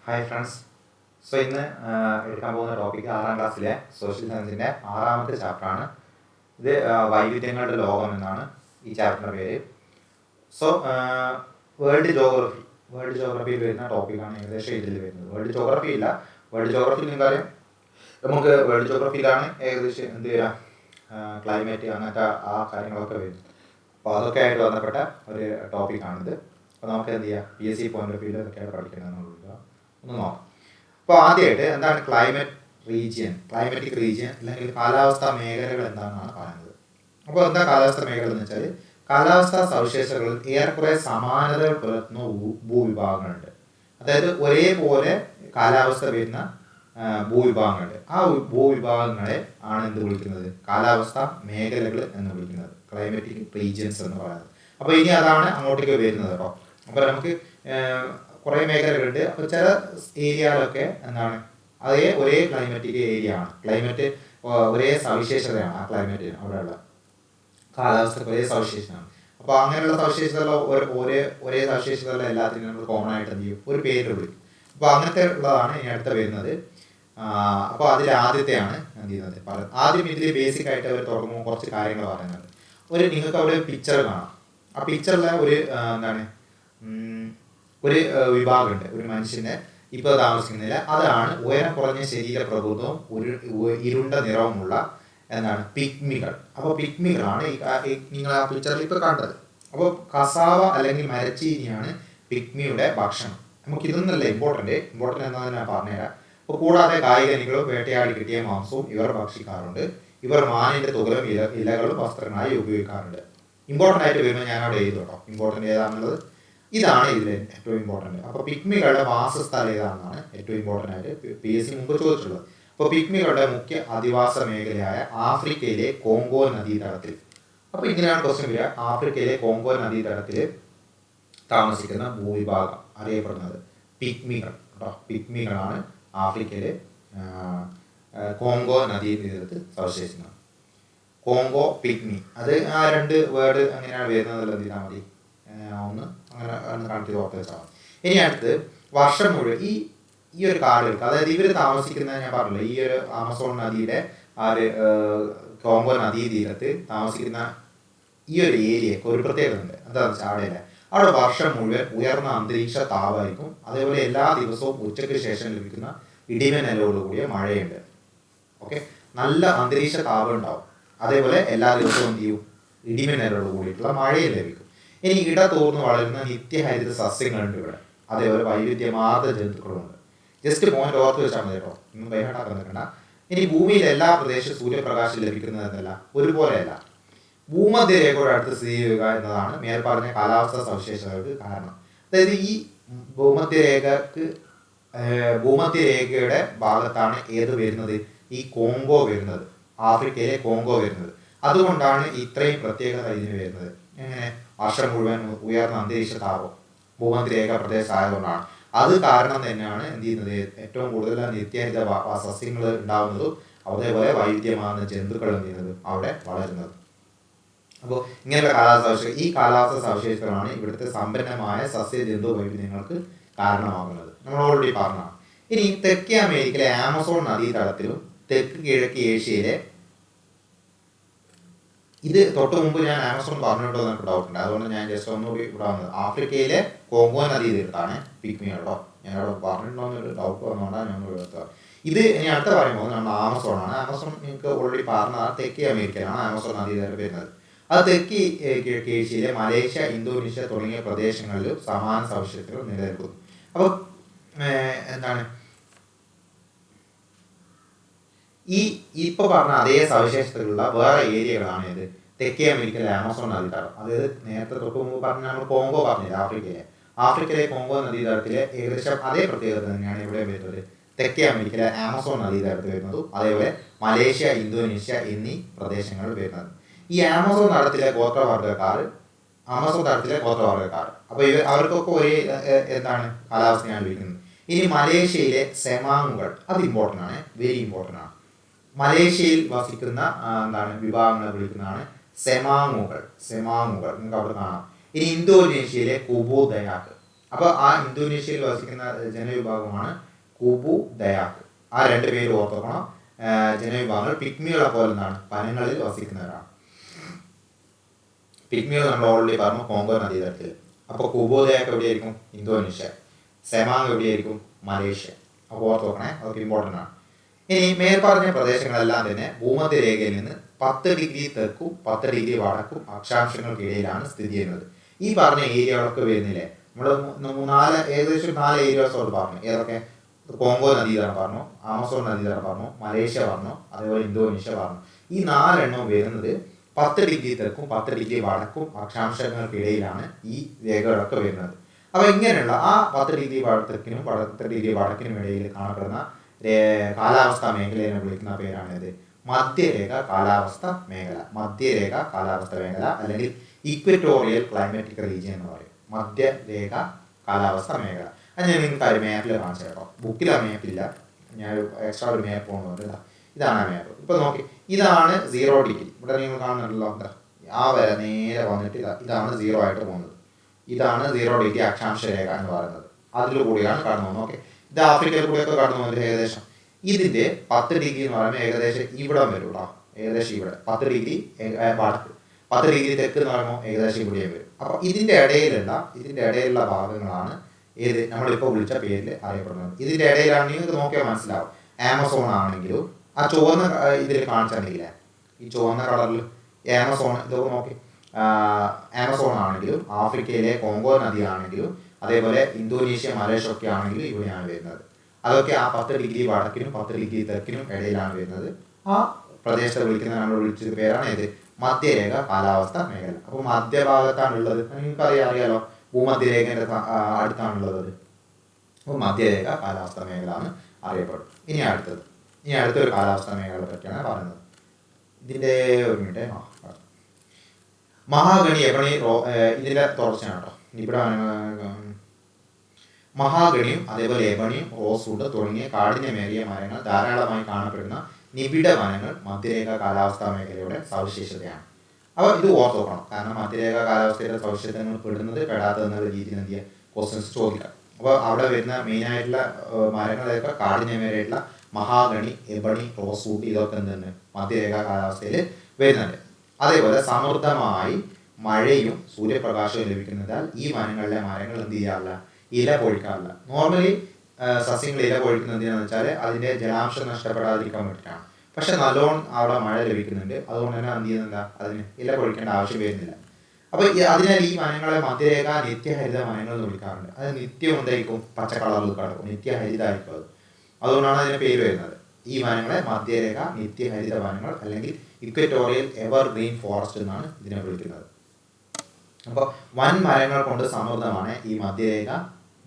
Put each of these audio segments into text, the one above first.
Hi friends. ഇന്ന് എടുക്കാൻ പോകുന്ന ടോപ്പിക്ക് 6ാം ക്ലാസ്സിലെ സോഷ്യൽ സയൻസിൻ്റെ 6ാമത്തെ ചാപ്റ്ററാണ്. ഇത് വൈവിധ്യങ്ങളുടെ ലോകം എന്നാണ് ഈ ചാപ്റ്ററിൻ്റെ പേര്. വേൾഡ് ജോഗ്രഫിയിൽ വരുന്ന ടോപ്പിക്കാണ് ഏകദേശം ഇതിൽ വരുന്നത്. വേൾഡ് ജോഗ്രഫി നിങ്ങൾക്കറിയാം. നമുക്ക് വേൾഡ് ജോഗ്രഫിയിലാണ് ഏകദേശം എന്ത് വരാം, ക്ലൈമറ്റ് അങ്ങനത്തെ ആ കാര്യങ്ങളൊക്കെ വരും. അപ്പോൾ അതൊക്കെ ആയിട്ട് ബന്ധപ്പെട്ട ഒരു ടോപ്പിക്കാണിത്. അപ്പോൾ നമുക്ക് എന്ത് ചെയ്യാം, PSC പോയിന്റ് ഓഫ് വ്യൂവിൽ ഇതൊക്കെയാണ് പഠിക്കുന്നത് ഒന്ന് നോക്കാം. അപ്പോൾ ആദ്യമായിട്ട് എന്താണ് ക്ലൈമാറ്റിക് റീജിയൻ അല്ലെങ്കിൽ കാലാവസ്ഥാ മേഖലകൾ എന്താണെന്നാണ് പറയുന്നത്. അപ്പോൾ എന്താ കാലാവസ്ഥാ മേഖല എന്ന് വെച്ചാൽ, കാലാവസ്ഥാ സവിശേഷതകളിൽ ഏറെക്കുറെ സമാനതകൾ പുലർത്തുന്ന ഭൂവിഭാഗങ്ങളുണ്ട്. അതായത് ഒരേപോലെ കാലാവസ്ഥ വരുന്ന ഭൂവിഭാഗങ്ങളുണ്ട്. ആ ഭൂവിഭാഗങ്ങളെ ആണ് എന്ത് വിളിക്കുന്നത്, കാലാവസ്ഥാ മേഖലകൾ എന്ന് വിളിക്കുന്നത്, ക്ലൈമാറ്റിക് റീജിയൻസ് എന്ന് പറയുന്നത്. അപ്പോൾ ഇനി അതാണ് അങ്ങോട്ടേക്ക് വരുന്നത് കേട്ടോ. അപ്പോൾ നമുക്ക് കുറേ മേഖലകളുണ്ട്. അപ്പോൾ ചില ഏരിയകളൊക്കെ എന്താണ് ഒരേ ക്ലൈമാറ്റിക് ഏരിയ ആണ്, ക്ലൈമറ്റ് ഒരേ സവിശേഷതയാണ്, ആ ക്ലൈമറ്റിന് അവിടെയുള്ള കാലാവസ്ഥ ഒരേ സവിശേഷതയാണ്. അപ്പോൾ അങ്ങനെയുള്ള സവിശേഷതകൾ ഒരേ സവിശേഷതകൾ എല്ലാത്തിനും നമ്മൾ കോമൺ ആയിട്ട് എന്ത് ചെയ്യും, ഒരു പേര് വിളിക്കും. അപ്പോൾ അങ്ങനത്തെ ഉള്ളതാണ് ഇനി അടുത്ത വരുന്നത്. അപ്പോൾ അതിൽ ആദ്യത്തെയാണ് എന്ത് ചെയ്യുന്നത്. ആദ്യം ഇതിൽ ബേസിക് ആയിട്ട് അവർ തുടങ്ങുമ്പോൾ കുറച്ച് കാര്യങ്ങൾ പറയുന്നത്. നിങ്ങൾക്ക് അവിടെ പിക്ചർ കാണാം. ആ പിക്ചറിലെ ഒരു വിഭാഗമുണ്ട്, ഒരു മനുഷ്യനെ ഇപ്പോൾ താമസിക്കുന്നില്ല. അതാണ് ഉയരം കുറഞ്ഞ ശരീര പ്രകൃതവും ഇരുണ്ട നിറവുമുള്ള പിഗ്മികൾ. അപ്പോൾ പിഗ്മികളാണ് നിങ്ങൾ ആ പിക്ചറിൽ ഇപ്പോൾ കണ്ടത്. അപ്പോൾ കസാവ അല്ലെങ്കിൽ മരച്ചീനിയാണ് പിഗ്മിയുടെ ഭക്ഷണം. നമുക്ക് ഇതൊന്നല്ല ഇമ്പോർട്ടൻ്റ് എന്നതിനെ ഞാൻ പറഞ്ഞുതരാം. അപ്പോൾ കൂടാതെ കായികനികളും വേട്ടയാടി കിട്ടിയ മാംസവും ഇവർ ഭക്ഷിക്കാറുണ്ട്. ഇവർ മാനിൻ്റെ തുകലും ഇലകളും വസ്ത്രങ്ങളായി ഉപയോഗിക്കാറുണ്ട്. ഇമ്പോർട്ടൻ്റ് ആയിട്ട് വരുമ്പോൾ ഞാൻ അവിടെ എഴുതും കേട്ടോ, ഇമ്പോർട്ടൻ്റ് ഏതാണെന്നുള്ളത്. ഇതാണ് ഇതിൽ ഏറ്റവും ഇമ്പോർട്ടൻ്റ്. അപ്പോൾ പിഗ്മികളുടെ വാസസ്ഥലം ഏതാണെന്നാണ് ഏറ്റവും ഇമ്പോർട്ടൻ്റ് ആയിട്ട് PSC മുമ്പ് ചോദിച്ചിട്ടുള്ളത്. അപ്പോൾ പിഗ്മികളുടെ മുഖ്യ അധിവാസ മേഖലയായ ആഫ്രിക്കയിലെ കോങ്കോ നദീതടത്തിൽ. അപ്പോൾ ഇങ്ങനെയാണ് ക്വസ്റ്റ്യൻ വരിക. ആഫ്രിക്കയിലെ കോങ്കോ നദീതടത്തിൽ താമസിക്കുന്ന ഭൂവിഭാഗം അറിയപ്പെടുന്നത് പിഗ്മികൾ കേട്ടോ. പിഗ്മികളാണ് ആഫ്രിക്കയിലെ കോങ്കോ നദീതീരത്ത് സവിശേഷിക്കുന്നത്. കോങ്കോ പിഗ്മി, അത് ആ രണ്ട് വേർഡ് അങ്ങനെയാണ് വരുന്നത്. എന്ത് ചെയ്താൽ മതി, ഒന്ന് അങ്ങനെ കണക്ട് ഓർത്ത് വെച്ചാൽ മതി. ഇനി അടുത്ത് വർഷം മുഴുവൻ ഈ ഒരു കാടുകൾക്ക്, അതായത് ഇവർ താമസിക്കുന്ന, ഞാൻ പറഞ്ഞില്ല, ഈ ഒരു ആമസോൺ നദിയുടെ ആ ഒരു കോങ്കോ നദീതീരത്ത് താമസിക്കുന്ന ഈ ഒരു ഏരിയക്ക് ഒരു പ്രത്യേകത ഉണ്ട്. എന്താണെന്ന് വെച്ചാൽ അവിടെ വർഷം മുഴുവൻ ഉയർന്ന അന്തരീക്ഷ താപമായിരിക്കും. അതേപോലെ എല്ലാ ദിവസവും ഉച്ചയ്ക്ക് ശേഷം ലഭിക്കുന്ന ഇടിമിന്നലോടുകൂടിയ മഴയുണ്ട്. ഓക്കെ, നല്ല അന്തരീക്ഷ താപം ഉണ്ടാവും. അതേപോലെ എല്ലാ ദിവസവും എന്ത് ചെയ്യും, ഇടിമിന്നലോട് കൂടിയിട്ടുള്ള മഴയും ലഭിക്കും. ഇനി ഇടതോർന്ന് വളരുന്ന നിത്യഹരിത സസ്യങ്ങളുണ്ട് ഇവിടെ. അതേപോലെ വൈവിധ്യമാർന്ന ജന്തുക്കളുമുണ്ട്. ജസ്റ്റ് പോയിന്റ് ഓർത്ത് വെച്ചാൽ മതി കേട്ടോ, ഒന്നും ബൈഹാട്ടാക്കാൻ നിൽക്കണ്ട. ഇനി ഭൂമിയിൽ എല്ലാ പ്രദേശവും സൂര്യപ്രകാശം ലഭിക്കുന്നതെന്നല്ല, ഒരുപോലെയല്ല. ഭൂമധ്യരേഖയുടെ അടുത്ത് സ്ഥിതി ചെയ്യുക എന്നതാണ് മേൽപ്പറഞ്ഞ കാലാവസ്ഥാ സവിശേഷതകൾക്ക് കാരണം. അതായത് ഈ ഭൂമധ്യരേഖയുടെ ഭാഗത്താണ് ഏത് വരുന്നത്, ഈ കോങ്കോ വരുന്നത്, ആഫ്രിക്കയിലെ കോങ്കോ വരുന്നത്. അതുകൊണ്ടാണ് ഇത്രയും പ്രത്യേകത ഇതിന് വരുന്നത്. എങ്ങനെ, വർഷം മുഴുവൻ ഉയർന്ന അന്തരീക്ഷ താപം ഭൂമധ്യരേഖ പ്രദേശം ആയതുകൊണ്ടാണ്. അത് കാരണം തന്നെയാണ് എന്ത് ചെയ്യുന്നത്, ഏറ്റവും കൂടുതൽ നിത്യഹരിത സസ്യങ്ങൾ ഉണ്ടാകുന്നതും അതേപോലെ വൈവിധ്യമാർന്ന ജന്തുക്കൾ എന്ത് ചെയ്യുന്നത് അവിടെ വളരുന്നത്. അപ്പോൾ ഇങ്ങനെയുള്ള ഈ കാലാവസ്ഥ സവിശേഷതകളാണ് ഇവിടുത്തെ സമ്പന്നമായ സസ്യജന്തു വൈവിധ്യങ്ങൾക്ക് കാരണമാകുന്നത്. നമ്മൾ ഓൾറെഡി പറഞ്ഞതാണ്. ഇനി തെക്കേ അമേരിക്കയിലെ ആമസോൺ നദീതടത്തിലും തെക്ക് കിഴക്ക് ഏഷ്യയിലെ, ഇത് തൊട്ട് മുമ്പ് ഞാൻ ആമസോൺ പറഞ്ഞിട്ടോ എന്നൊക്കെ ഡൗട്ട് ഉണ്ട്, അതുകൊണ്ട് ഞാൻ ജസ്റ്റ് ഒന്നുകൂടി ഇവിടെ വന്നത്. ആഫ്രിക്കയിലെ കോങ്കോ നദീതീരത്താണ് പിഗ്മികളോ, ഞാൻ അവിടെ പറഞ്ഞിട്ടുണ്ടോ എന്നൊരു ഡൗട്ട് വന്നുകൊണ്ടാണ് ഞാൻ എടുത്തത്. ഇത് ഇനി അടുത്ത പറയുമ്പോൾ നമ്മൾ ആമസോൺ ആണ്. ആമസോൺ നിങ്ങൾക്ക് ഓൾറെഡി പറഞ്ഞതാണ്, തെക്കേ അമേരിക്കയിലാണ് ആമസോൺ നദീതീരം വരുന്നത്. അത് തെക്ക് കിഴക്ക് ഏഷ്യയിലെ മലേഷ്യ, ഇന്തോനേഷ്യ തുടങ്ങിയ പ്രദേശങ്ങളിലും സമാന സവിശേഷതകൾ നിലനിൽക്കുന്നു. അപ്പോൾ ഇപ്പോൾ പറഞ്ഞ അതേ സവിശേഷതകളുള്ള വേറെ ഏരിയകളാണ് ഇത് തെക്കേ അമേരിക്കയിലെ ആമസോൺ നദീതടം. അതായത് നേരത്തെ തൊട്ട് മുമ്പ് പറഞ്ഞ നമ്മൾ കോങ്കോ പറഞ്ഞില്ല, ആഫ്രിക്കയിലെ കോങ്കോ നദീതടത്തിലെ ഏകദേശം അതേ പ്രത്യേകത തന്നെയാണ് ഇവിടെ വരുന്നത്. തെക്കേ അമേരിക്കയിലെ ആമസോൺ നദീതടത്തിൽ വരുന്നതും അതേപോലെ മലേഷ്യ, ഇന്തോനേഷ്യ എന്നീ പ്രദേശങ്ങളിൽ വരുന്നത്. ഈ ആമസോൺ തടത്തിലെ ഗോത്രവർഗ്ഗക്കാർ അപ്പോൾ അവർക്കൊക്കെ ഒരേ കാലാവസ്ഥയാണ് ലഭിക്കുന്നത്. ഇനി മലേഷ്യയിലെ സെമാങ്ങുകൾ, അത് ഇമ്പോർട്ടൻ്റ് ആണ്, വെരി ഇമ്പോർട്ടൻ്റ് ആണ്. മലേഷ്യയിൽ വസിക്കുന്ന വിഭാഗങ്ങളെ വിളിക്കുന്നതാണ് സെമാങ്ങുകൾ. നിങ്ങൾക്ക് അവിടെ കാണാം. ഇനി ഇന്തോനേഷ്യയിലെ കുബു ദയാക്ക്, അപ്പോൾ ആ ഇന്തോനേഷ്യയിൽ വസിക്കുന്ന ജനവിഭാഗമാണ് കുബു ദയാക്ക്. ആ 2 പേര് ഓർത്തോക്കണം. ജനവിഭാഗങ്ങൾ പിഗ്മികളെ പോലെ എന്താണ് വനങ്ങളിൽ വസിക്കുന്നവരാണ്. പിഗ്മികൾ നമ്മൾ ഓൾറെഡി പറഞ്ഞു കോങ്കോ നദീതടത്തിൽ. അപ്പോൾ കുബു ദയാക്ക് എവിടെയായിരിക്കും? ഇന്തോനേഷ്യ. സെമാങ് എവിടെയായിരിക്കും? മലേഷ്യ. അപ്പോൾ ഓർത്തോക്കണേ, അതൊക്കെ ഇമ്പോർട്ടൻ്റ് ആണ്. ഇനി മേൽപ്പറഞ്ഞ പ്രദേശങ്ങളെല്ലാം തന്നെ ഭൂമധ്യരേഖയിൽ നിന്ന് 10 ഡിഗ്രി തെക്കും 10 ഡിഗ്രി വടക്കും അക്ഷാംശങ്ങൾക്കിടയിലാണ് സ്ഥിതി ചെയ്യുന്നത്. ഈ പറഞ്ഞ ഏരിയകളൊക്കെ വരുന്നില്ലേ, നമ്മൾ ഏകദേശം 4 ഏരിയാസോട് പറഞ്ഞു. ഏതൊക്കെ? കോങ്കോ നദീതടം പറഞ്ഞു, ആമസോൺ നദീതടം പറഞ്ഞു, മലേഷ്യ പറഞ്ഞു, അതേപോലെ ഇന്തോനേഷ്യ പറഞ്ഞു. ഈ 4 എണ്ണവും വരുന്നത് 10 ഡിഗ്രി തെക്കും 10 ഡിഗ്രി വടക്കും അക്ഷാംശങ്ങൾക്കിടയിലാണ് ഈ രേഖകളൊക്കെ വരുന്നത്. അപ്പോൾ ഇങ്ങനെയുള്ള ആ 10 ഡിഗ്രി തെക്കിനും 10 ഡിഗ്രി വടക്കിനും ഇടയിൽ കാണപ്പെടുന്ന കാലാവസ്ഥാ മേഖലയെ വിളിക്കുന്ന പേരാണിത് മധ്യരേഖ കാലാവസ്ഥ മേഖല. മധ്യരേഖ കാലാവസ്ഥ മേഖല അല്ലെങ്കിൽ ഇക്വറ്റോറിയൽ ക്ലൈമാറ്റിക് റീജിയൻ എന്ന് പറയും. മധ്യരേഖ കാലാവസ്ഥ മേഖല. അത് ഞാൻ നിങ്ങൾക്ക് ഒരു മാപ്പിൽ കാണിച്ചു കേട്ടോ. ബുക്കിൽ ആ മാപ്പില്ല, ഞാൻ എക്സ്ട്രാ ഒരു മാപ്പ് കൊണ്ടുവന്നിട്ട് ഇതാണ് ആ മാപ്പ്. ഇപ്പോൾ നോക്കി, ഇതാണ് 0 ഡിഗ്രി. ഇവിടെ നിങ്ങൾ കാണുന്നുണ്ടല്ലോ, എന്താ ആ വരെ നേരെ വന്നിട്ട് ഇതാണ് 0 ആയിട്ട് പോകുന്നത്. ഇതാണ് 0 ഡിഗ്രി അക്ഷാംശ രേഖ എന്ന് പറയുന്നത്. അതിൽ കൂടിയാണ് കടന്നു പോകുന്നത്. ഓക്കെ, ഇത് ആഫ്രിക്കയിൽ കൂടെയൊക്കെ കടന്നു പോകുന്നത് ഏകദേശം. ഇതിൻ്റെ 10 ഡിഗ്രി എന്ന് പറയുമ്പോൾ ഏകദേശം ഇവിടെ വരും കേട്ടോ. ഏകദേശം ഇവിടെ 10 ഡിഗ്രി വടക്ക്, 10 ഡിഗ്രി തെക്ക് എന്ന് പറയുമ്പോൾ ഏകദേശം ഇവിടെയും വരും. അപ്പോൾ ഇതിൻ്റെ ഇടയിലുള്ള ഭാഗങ്ങളാണ് ഏത് നമ്മളിപ്പോൾ വിളിച്ച പേരിൽ അറിയപ്പെടുന്നത്. ഇതിൻ്റെ ഇടയിലാണ് നിങ്ങൾക്ക് നോക്കിയാൽ മനസ്സിലാവും. ആമസോൺ ആണെങ്കിലും ആ ചുവന്ന ഇതിൽ കാണിച്ചിട്ടുണ്ടെങ്കിലേ, ഈ ചുവന്ന കളറിൽ ആമസോൺ, ഇതൊക്കെ നോക്കി, ആമസോൺ ആണെങ്കിലും ആഫ്രിക്കയിലെ കോങ്കോ നദി ആണെങ്കിലും അതേപോലെ ഇന്തോനേഷ്യ മലേഷ്യ ഒക്കെ ആണെങ്കിലും ഇവിടെയാണ് വരുന്നത്. അതൊക്കെ ആ 10 ഡിഗ്രി വടക്കിനും 10 ഡിഗ്രി തെക്കിനും ഇടയിലാണ് വരുന്നത്. ആ പ്രദേശത്തെ നമ്മൾ വിളിച്ചത് പേരാണ് ഏത്? മധ്യരേഖ കാലാവസ്ഥ മേഖല. അപ്പോൾ മധ്യഭാഗത്താണുള്ളത്, നിങ്ങൾക്കറിയാലോ, ഭൂമധ്യരേഖയുടെ അടുത്താണുള്ളത്. അപ്പോൾ മധ്യരേഖ കാലാവസ്ഥ മേഖല എന്ന് അറിയപ്പെടും. ഇനി അടുത്തൊരു കാലാവസ്ഥ മേഖലയെ പറ്റിയാണ് പറയുന്നത്. ഇതിൻ്റെ ഒരു മിനിറ്റ്. മഹാഗണി, എബണി, ഇതിൻ്റെ തുടർച്ചയാണ് കേട്ടോ. ഇവിടെ മഹാഗണിയും അതേപോലെ എബണിയും റോസ്വുഡ് തുടങ്ങിയ കാഠിന്യമേറിയ മരങ്ങൾ ധാരാളമായി കാണപ്പെടുന്ന നിബിഡ വനങ്ങൾ മധ്യരേഖ കാലാവസ്ഥാ മേഖലയുടെ സവിശേഷതയാണ്. അപ്പോൾ ഇത് ഓർത്തോക്കണം, കാരണം മധ്യരേഖ കാലാവസ്ഥയുടെ സവിശേഷതകൾ പെടാത്തതെന്നുള്ള രീതിയിൽ എന്ത് ചെയ്യുക, ക്വസ്റ്റ്യൻസ് ചോദിക്കാം. അപ്പോൾ അവിടെ വരുന്ന മെയിനായിട്ടുള്ള മരങ്ങളൊക്കെ കാഠിന്യമേറിയിട്ടുള്ള മഹാഗണി, എബണി, റോസ്വുഡ് ഇതൊക്കെ എന്താണ് മധ്യരേഖ കാലാവസ്ഥയിൽ വരുന്നുണ്ട്. അതേപോലെ സമൃദ്ധമായി മഴയും സൂര്യപ്രകാശവും ലഭിക്കുന്നതാൽ ഈ വനങ്ങളിലെ മരങ്ങൾ എന്ത് ചെയ്യാറില്ല, ഇല പൊഴിക്കാറില്ല. നോർമലി സസ്യങ്ങൾ ഇല പൊഴിക്കുന്നത് എന്തിനാന്ന് വെച്ചാൽ അതിൻ്റെ ജലാംശം നഷ്ടപ്പെടാതിരിക്കാൻ വേണ്ടിയിട്ടാണ്. പക്ഷെ നല്ലോണം അവിടെ മഴ ലഭിക്കുന്നുണ്ട്, അതുകൊണ്ട് തന്നെ എന്ത് ചെയ്യുന്നില്ല, അതിന് ഇല പൊഴിക്കേണ്ട ആവശ്യം വരുന്നില്ല. അപ്പോൾ അതിനാൽ ഈ വനങ്ങളെ മധ്യരേഖ നിത്യഹരിത വനങ്ങൾ എന്ന് വിളിക്കാറുണ്ട്. അത് നിത്യം എന്തായിരിക്കും, പച്ച കളറിൽ കിടക്കും, നിത്യഹരിതമായിരിക്കും അത്. അതുകൊണ്ടാണ് അതിന് പേര് വരുന്നത്. ഈ വനങ്ങളെ മധ്യരേഖ നിത്യഹരിത വനങ്ങൾ അല്ലെങ്കിൽ ഇക്വറ്റോറിയൽ എവർ ഗ്രീൻ ഫോറസ്റ്റ് എന്നാണ് ഇതിനെ വിളിക്കുന്നത്. അപ്പോൾ വൻമരങ്ങൾ കൊണ്ട് സമൃദ്ധമാണ് ഈ മധ്യരേഖ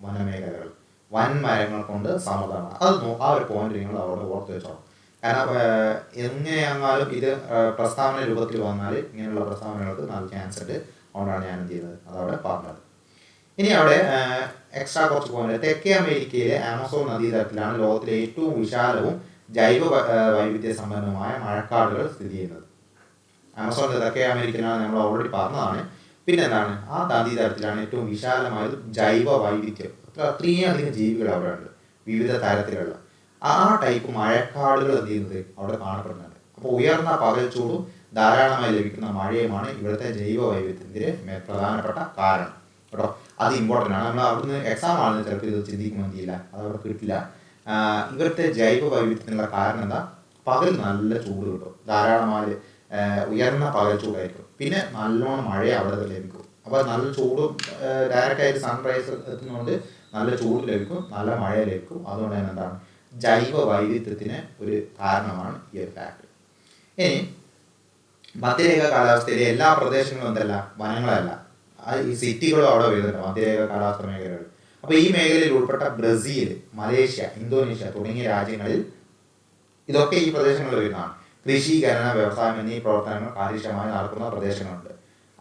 വനമേഖലകൾ. വൻമരങ്ങൾ കൊണ്ട് സമൃദ്ധമാണ്. ആ ഒരു പോയിന്റ് നിങ്ങൾ അവിടെ ഓർത്ത് വെച്ചോളാം. കാരണം എങ്ങനെയാണെന്നാലും ഇത് പ്രസ്താവന രൂപത്തിൽ വന്നാൽ ഇങ്ങനെയുള്ള പ്രസ്താവനകൾക്ക് നല്ല ചാൻസ് ഉണ്ട്. അതുകൊണ്ടാണ് ഞാൻ എന്ത് ചെയ്യുന്നത്, അതവിടെ പറഞ്ഞത്. ഇനി അവിടെ എക്സ്ട്രാ കുറച്ച് പോയിന്റ്. തെക്കേ അമേരിക്കയിലെ ആമസോൺ നദീതടത്തിലാണ് ലോകത്തിലെ ഏറ്റവും വിശാലവും ജൈവ വൈവിധ്യ സമ്പന്നമായ മഴക്കാടുകൾ സ്ഥിതി ചെയ്യുന്നത്. ആമസോൺ തെക്കേ അമേരിക്കയിലാണ്, നമ്മൾ ഓൾറെഡി പറഞ്ഞതാണ്. പിന്നെ എന്താണ്, ആ നദീതടത്തിലാണ് ഏറ്റവും വിശാലമായത് ജൈവ വൈവിധ്യം. അത്രയും അധികം ജീവികൾ അവിടെ ഉണ്ട്, വിവിധ തരത്തിലുള്ള ആ ടൈപ്പ് മഴക്കാടുകൾ എന്ത് ചെയ്യുന്നത് അവിടെ കാണപ്പെടുന്നുണ്ട്. അപ്പോൾ ഉയർന്ന പകൽ ചൂടും ധാരാളമായി ലഭിക്കുന്ന മഴയുമാണ് ഇവിടുത്തെ ജൈവ വൈവിധ്യത്തിൻ്റെ പ്രധാനപ്പെട്ട കാരണം കേട്ടോ. അത് ഇമ്പോർട്ടൻ്റ് ആണ്. നമ്മൾ അവിടുന്ന് എക്സാം ആണെന്ന് ചിലപ്പോൾ ഇത് ചിന്തിക്കുമ്പോൾ ചെയ്യില്ല, അതവിടെ കിട്ടില്ല. ഇവിടുത്തെ ജൈവ വൈവിധ്യത്തിനുള്ള കാരണം എന്താ, പകൽ നല്ല ചൂട് കിട്ടും, ധാരാളമായി ഉയർന്ന പകൽ ചൂടായിരിക്കും. പിന്നെ നല്ലോണം മഴ അവിടെ ലഭിക്കും. അപ്പോൾ നല്ല ചൂടും ഡയറക്റ്റായിട്ട് സൺറൈസ് എത്തുന്നതുകൊണ്ട് നല്ല ചൂട് ലഭിക്കും, നല്ല മഴ ലഭിക്കും. അതുകൊണ്ട് തന്നെ എന്താണ്, ജൈവ വൈവിധ്യത്തിന് ഒരു കാരണമാണ് ഈ ഒരു ഫാക്ടർ. ഇനി മധ്യരേഖ കാലാവസ്ഥയിലെ എല്ലാ പ്രദേശങ്ങളും എന്തല്ല, വനങ്ങളല്ല, ഈ സിറ്റികളും അവിടെ വരുന്നുണ്ട് മധ്യരേഖ കാലാവസ്ഥ മേഖലകൾ. അപ്പോൾ ഈ മേഖലയിൽ ഉൾപ്പെട്ട ബ്രസീൽ, മലേഷ്യ, ഇന്തോനേഷ്യ തുടങ്ങിയ രാജ്യങ്ങളിൽ ഇതൊക്കെ ഈ പ്രദേശങ്ങളിൽ വരുന്നതാണ്. കൃഷി, ഖനന, വ്യവസായം എന്നീ പ്രവർത്തനങ്ങൾ കാര്യക്ഷമമായി നടക്കുന്ന പ്രദേശങ്ങളുണ്ട്.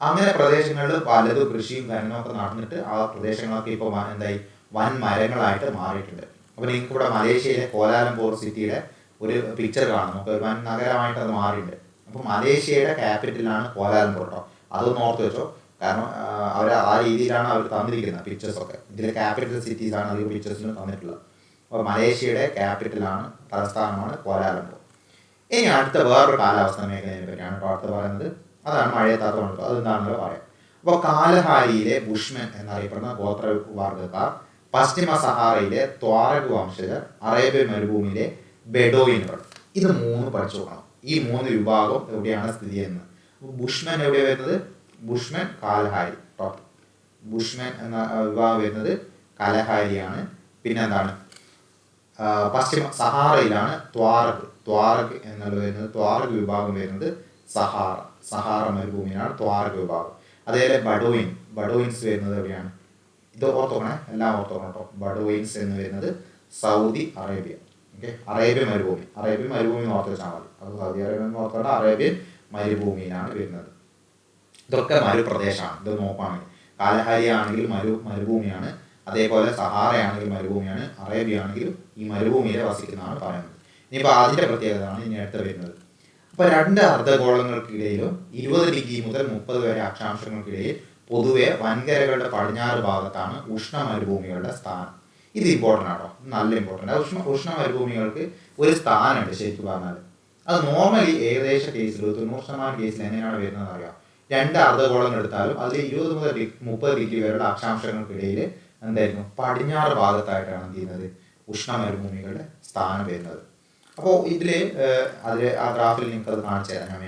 അങ്ങനെ പ്രദേശങ്ങളിൽ പലതും കൃഷിയും ഖനനവും ഒക്കെ നടന്നിട്ട് ആ പ്രദേശങ്ങളൊക്കെ ഇപ്പോൾ എന്തായി, വൻ മരങ്ങളായിട്ട് മാറിയിട്ടുണ്ട്. അപ്പോൾ നിങ്ങൾക്ക് ഇവിടെ മലേഷ്യയിലെ കോലാലംപൂർ സിറ്റിയുടെ ഒരു പിക്ചർ കാണും, നമുക്ക് ഒരു വൻ നഗരമായിട്ട് അത് മാറിയിട്ടുണ്ട്. അപ്പോൾ മലേഷ്യയുടെ ക്യാപിറ്റലാണ് കോലാലംപൂർ കേട്ടോ. അതൊന്ന് ഓർത്ത് വെച്ചോ. കാരണം അവർ ആ രീതിയിലാണ് അവർ തന്നിരിക്കുന്നത് പിക്ചേഴ്സൊക്കെ. ഇതിലെ ക്യാപിറ്റൽ സിറ്റീസാണ് അധികം പിക്ചേഴ്സിന് തന്നിട്ടുള്ളത്. അപ്പോൾ മലേഷ്യയുടെ ക്യാപിറ്റലാണ്, തലസ്ഥാനമാണ് കോലാലംപൂർ. ഇനി അടുത്ത വേറൊരു കാലാവസ്ഥ മേഖലയെ പറ്റിയാണ് അടുത്ത് പറയുന്നത്. അതാണ് മഴയെത്താത്ത തണുപ്പ്. അതെന്താണെന്ന് പറയാം. അപ്പോൾ കാലഹാരിയിലെ ബുഷ്മെൻ എന്നറിയപ്പെടുന്ന ഗോത്രവർഗ്ഗക്കാർ, പശ്ചിമ സഹാറയിലെ ത്വാരക് വംശജർ, അറേബ്യൻ മരുഭൂമിയിലെ ബെഡോയിനുകൾ, ഇത് 3 പഠിച്ചു നോക്കണം. ഈ 3 വിഭാഗം എവിടെയാണ് സ്ഥിതി ചെയ്യുന്നത്? ബുഷ്മെൻ എവിടെയാണ് വരുന്നത്? Bushmen കാലഹാരി top. ബുഷ്മെൻ എന്ന വിഭാഗം വരുന്നത് കാലഹാരിയാണ്. പിന്നെ എന്താണ്? പശ്ചിമ സഹാറയിലാണ് ത്വാരക് എന്നുള്ളത് വരുന്നത്. ത്വാരക് വിഭാഗം വരുന്നത് സഹാറ മരുഭൂമിയിലാണ് ത്വാരക് വിഭാഗം. അതേപോലെ ബഡോയിൻസ് വരുന്നത് എവിടെയാണ്? ഇത് ഓർത്തോക്കണേ, എല്ലാം ഓർത്തോക്കണം കേട്ടോ. ബഡോയിൻസ് എന്ന് വരുന്നത് സൗദി അറേബ്യ. ഓക്കെ, അറേബ്യൻ മരുഭൂമി ഓർത്ത് വെച്ചാൽ മതി. അത് സൗദി അറേബ്യ ഓർത്തോണ്ട് അറേബ്യൻ മരുഭൂമിയിലാണ് വരുന്നത്. ഇതൊക്കെ മരുപ്രദേശമാണ്. ഇത് നോക്കുകയാണെങ്കിൽ കാലഹാരി ആണെങ്കിൽ മരുഭൂമിയാണ്, അതേപോലെ സഹാറയാണെങ്കിൽ മരുഭൂമിയാണ്, അറേബ്യ ആണെങ്കിലും ഈ മരുഭൂമിയിലെ വസിക്കുന്നതാണ് പറയുന്നത്. ഇനിയിപ്പോൾ അതിൻ്റെ പ്രത്യേകതയാണ് ഇനി അടുത്ത് വരുന്നത്. അപ്പോൾ 2 അർദ്ധഗോളങ്ങൾക്കിടയിലും 20 ഡിഗ്രി മുതൽ 30 വരെ അക്ഷാംശങ്ങൾക്കിടയിൽ പൊതുവെ വൻകരകളുടെ പടിഞ്ഞാറ് ഭാഗത്താണ് ഉഷ്ണ മരുഭൂമികളുടെ സ്ഥാനം. ഇത് ഇമ്പോർട്ടൻ്റ് ആണോ? നല്ല ഇമ്പോർട്ടൻ്റ്. ഉഷ്ണ മരുഭൂമികൾക്ക് ഒരു സ്ഥാനമുണ്ട് ശരിക്കും പറഞ്ഞാൽ. അത് നോർമലി ഏകദേശ കേസിൽ 90% കേസിൽ എങ്ങനെയാണ് വരുന്നതെന്ന് അറിയാം. 2 അർദ്ധഗോളങ്ങൾ എടുത്താലും അതിൽ 20 മുതൽ 30 ഡിഗ്രി വരെയുള്ള അക്ഷാംശങ്ങൾക്കിടയിൽ എന്തായിരുന്നു? പടിഞ്ഞാറ് ഭാഗത്തായിട്ടാണ് എന്ത് ചെയ്യുന്നത്? ഉഷ്ണ മരുഭൂമികളുടെ സ്ഥാനം വരുന്നത്. അപ്പോൾ ഇതിൽ ആ ഗ്രാഫിൽ നിങ്ങൾക്ക് അത് കാണിച്ചു തരാം. ഞാൻ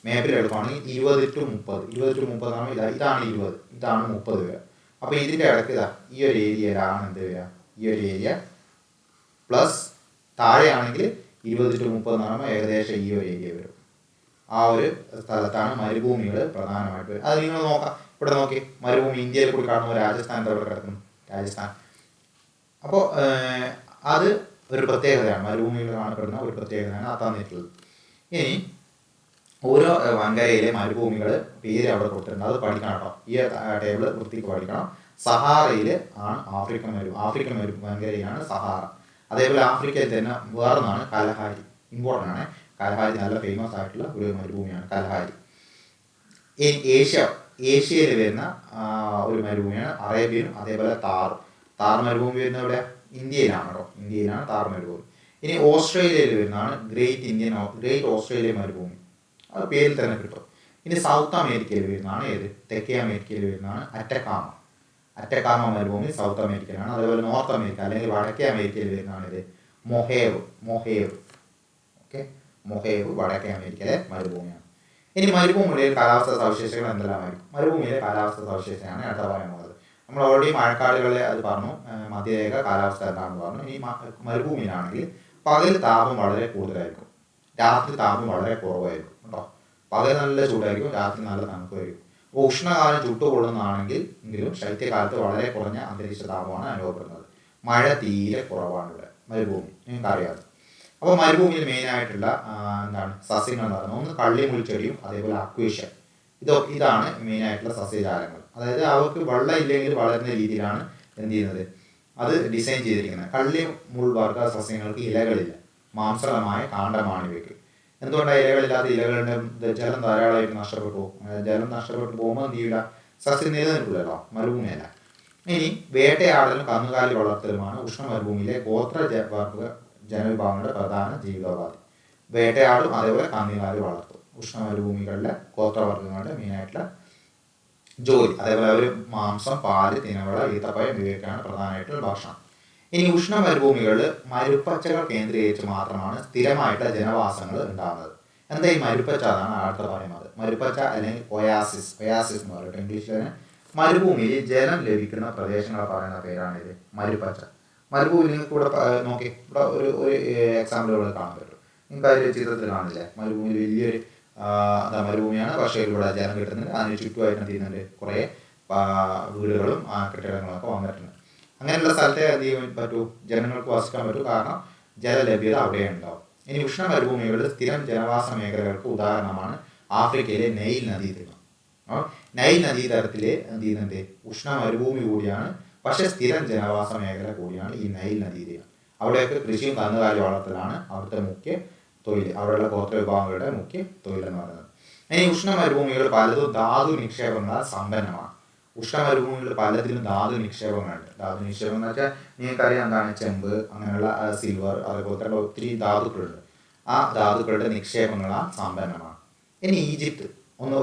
മാപ്പിൽ എടുക്കുകയാണെങ്കിൽ 20 to 30 ആണ്. ഇതാണ് 20, ഇതാണ് 30 വരെ. അപ്പോൾ ഇതിൻ്റെ ഇടയ്ക്ക് ഈ ഒരു ഏരിയയിലാണ് എന്ത് വരിക? ഈ ഒരു ഏരിയ പ്ലസ് താഴെയാണെങ്കിൽ 20 to 30 എന്ന് പറയുമ്പോൾ ഏകദേശം ഈ ഒരു ഏരിയ വരും. ആ ഒരു സ്ഥലത്താണ് മരുഭൂമികൾ പ്രധാനമായിട്ട് വരും. അത് നിങ്ങൾ നോക്കാം. ഇവിടെ നോക്കി, മരുഭൂമി ഇന്ത്യയിൽ കൂടി കാണുമ്പോൾ രാജസ്ഥാൻ എവിടെ കിടക്കുന്നു? രാജസ്ഥാൻ. അപ്പോൾ അത് ഒരു പ്രത്യേകതയാണ്, മരുഭൂമിയിൽ കാണപ്പെടുന്ന ഒരു പ്രത്യേകതയാണ് അത് തന്നിട്ടുള്ളത്. ഇനി ഓരോ വൻകരയിലെ മരുഭൂമികൾ പേര് അവിടെ കൊടുത്തിട്ടുണ്ട്. അത് പഠിക്കണം കേട്ടോ. ഈ ടേബിൾ വൃത്തിക്ക് പഠിക്കണം. സഹാറയിൽ ആണ് ആഫ്രിക്കൻ വൻകരയാണ് സഹാറ. അതേപോലെ ആഫ്രിക്കയിൽ തന്നെ വേറൊന്നാണ് കലഹാരി. ഇമ്പോർട്ടൻ്റ് ആണ്. കലഹാരി നല്ല ഫേമസ് ആയിട്ടുള്ള ഒരു മരുഭൂമിയാണ് കലഹാരി. ഏഷ്യയിൽ വരുന്ന ഒരു മരുഭൂമിയാണ് അറേബ്യനും അതേപോലെ താർ മരുഭൂമി വരുന്ന ഇവിടെ ഇന്ത്യയിലാണ് കേട്ടോ. ഇന്ത്യയിലാണ് താർ മരുഭൂമി. ഇനി ഓസ്ട്രേലിയയിൽ വരുന്നതാണ് ഗ്രേറ്റ് ഓസ്ട്രേലിയ മരുഭൂമി. അത് പേരിൽ തന്നെ കിട്ടും. ഇനി സൗത്ത് അമേരിക്കയിൽ വരുന്നതാണ് തെക്കേ അമേരിക്കയിൽ വരുന്നതാണ് അറ്റക്കാമ മരുഭൂമി സൗത്ത് അമേരിക്കയിലാണ്. അതേപോലെ നോർത്ത് അമേരിക്ക അല്ലെങ്കിൽ വടക്കേ അമേരിക്കയിൽ വരുന്നതാണ് മൊഹേവ്. ഓക്കെ, മൊഹേവ് വടക്കേ അമേരിക്കയിലെ മരുഭൂമിയാണ്. ഇനി മരുഭൂമിയിലെ കാലാവസ്ഥ സവിശേഷതകൾ എന്തെല്ലാമായിരിക്കും? മരുഭൂമിയിലെ കാലാവസ്ഥ സവിശേഷതയാണ് അടുത്ത പറയാൻ പോകുന്നത്. നമ്മൾ ഓൾറെഡി മഴക്കാടുകളെ അത് പറഞ്ഞു, മധ്യരേഖ കാലാവസ്ഥ എന്താണെന്ന് പറഞ്ഞു. ഇനി മരുഭൂമിയിലാണെങ്കിൽ പകൽ താപം വളരെ കൂടുതലായിരിക്കും, രാത്രി താപം വളരെ കുറവായിരിക്കും കേട്ടോ. പകൽ നല്ല ചൂടായിരിക്കും, രാത്രി നല്ല തണുപ്പായിരിക്കും. അപ്പോൾ ഉഷ്ണകാലം ചുട്ടുകൊള്ളുന്നതാണെങ്കിലും ശൈത്യകാലത്ത് വളരെ കുറഞ്ഞ അന്തരീക്ഷ താപമാണ് അനുഭവപ്പെടുന്നത്. മഴ തീരെ കുറവാണ് ഇവിടെ മരുഭൂമി, നിങ്ങൾക്ക് അറിയാതെ. അപ്പോൾ മരുഭൂമിയിൽ മെയിനായിട്ടുള്ള സസ്യങ്ങൾ എന്ന് പറയുന്നത് ഒന്ന് കള്ളിമുൾച്ചെടിയും അതേപോലെ അക്വേഷ്യ. ഇതാണ് മെയിനായിട്ടുള്ള സസ്യജാലങ്ങൾ. അതായത് അവർക്ക് വെള്ളം ഇല്ലെങ്കിൽ വളരുന്ന രീതിയിലാണ് എന്ത് ചെയ്യുന്നത്, അത് ഡിസൈൻ ചെയ്തിരിക്കുന്നത്. കള്ളി മുൾവർഗ സസ്യങ്ങൾക്ക് ഇലകളില്ല, മാംസളമായ കാണ്ഡമാണ് ഇവയ്ക്ക്. എന്തുകൊണ്ടാണ് ഇലകളില്ലാത്ത? ഇലകളുടെ ജലം ധാരാളമായിട്ട് നഷ്ടപ്പെട്ടു പോകും. ജലം നഷ്ടപ്പെട്ടു പോകുമ്പോൾ എന്ത് ചെയ്യില്ല, സസ്യം നിലനിൽക്കില്ലല്ലോ, മരുഭൂമിയല്ല. ഇനി വേട്ടയാടലും കന്നുകാലി വളർത്തലുമാണ് ഉഷ്ണ മരുഭൂമിയിലെ ഗോത്രവർഗ ജനവിഭാഗങ്ങളുടെ പ്രധാന ജീവിതോപാധി. വേട്ടയാടും അതേപോലെ കന്നുകാലി വളർത്തും ഉഷ്ണ മരുഭൂമികളിലെ ഗോത്രവർഗങ്ങളുടെ മെയിനായിട്ടുള്ള ജോലി. അതേപോലെ അവർ മാംസം, പാല്, തിനവള, ഈത്തപ്പഴം ഇവയൊക്കെയാണ് പ്രധാനമായിട്ടുള്ള ഭക്ഷണം. ഇനി ഉഷ്ണ മരുഭൂമികളിൽ മരുപ്പച്ചകൾ കേന്ദ്രീകരിച്ച് മാത്രമാണ് സ്ഥിരമായിട്ടുള്ള ജനവാസങ്ങൾ ഉണ്ടാകുന്നത്. എന്താ ഈ മരുപ്പച്ച? അതാണ് അടുത്ത പറയുന്നത്. മരുപ്പച്ച അല്ലെങ്കിൽ ഒയാസിസ് എന്ന് പറയുന്നത് ഇംഗ്ലീഷിൽ. മരുഭൂമിയിൽ ജലം ലഭിക്കുന്ന പ്രദേശങ്ങളെ പറയുന്ന പേരാണിത് മരുപ്പച്ച. മരുഭൂമിയിൽ കൂടെ നോക്കി, ഇവിടെ ഒരു എക്സാമ്പിളുകൾ കാണാൻ പറ്റും. നിങ്ങൾക്ക് അതിൽ ചിത്രത്തിൽ കാണില്ലേ, മരുഭൂമിയിൽ വലിയൊരു മരുഭൂമിയാണ്, പക്ഷേ ഇവിടെ ജലം കിട്ടുന്നുണ്ട്. അതിന് ചുറ്റുമായിട്ട് എന്ത് ചെയ്യുന്നുണ്ട്, കുറേ വീടുകളും കെട്ടിടങ്ങളൊക്കെ വന്നിട്ടുണ്ട്. അങ്ങനെയുള്ള സ്ഥലത്തെ എന്ത് ചെയ്യാൻ പറ്റൂ, ജനങ്ങൾക്ക് വസിക്കാൻ പറ്റൂ, കാരണം ജലലഭ്യത അവിടെ ഉണ്ടാവും. ഇനി ഉഷ്ണ മരുഭൂമികളുടെ സ്ഥിരം ജനവാസ മേഖലകൾക്ക് ഉദാഹരണമാണ് ആഫ്രിക്കയിലെ നൈൽ നദീതടം. നൈൽ നദീതടത്തിലെ എന്ത് ചെയ്യുന്നുണ്ട്, ഉഷ്ണ മരുഭൂമി കൂടിയാണ്, പക്ഷേ സ്ഥിരം ജനവാസ മേഖല കൂടിയാണ് ഈ നൈൽ നദീതടം. അവിടെയൊക്കെ കൃഷിയും കന്നുകാലി വളർത്തലാണ് അവിടുത്തെ മുഖ്യ തൊഴിൽ, അവിടെയുള്ള ഗോത്ര വിഭാഗങ്ങളുടെ മുഖ്യ തൊഴിലെന്ന് പറയുന്നത്. ഇനി ഉഷ്ണ മരുഭൂമികൾ പലതും ധാതു നിക്ഷേപങ്ങളാൽ സമ്പന്നമാണ്. ഉഷ്ണ മരുഭൂമികൾ പലതിലും ധാതു നിക്ഷേപങ്ങളുണ്ട്. ധാതു നിക്ഷേപം എന്ന് വെച്ചാൽ നിങ്ങൾക്കറിയാം എന്താണ് ചെമ്പ്, അങ്ങനെയുള്ള സിൽവർ, അതേപോലെ തന്നെ ഒത്തിരി ധാതുക്കളുണ്ട്. ആ ധാതുക്കളുടെ നിക്ഷേപങ്ങളാൽ സമ്പന്നമാണ്. ഇനി ഈജിപ്ത്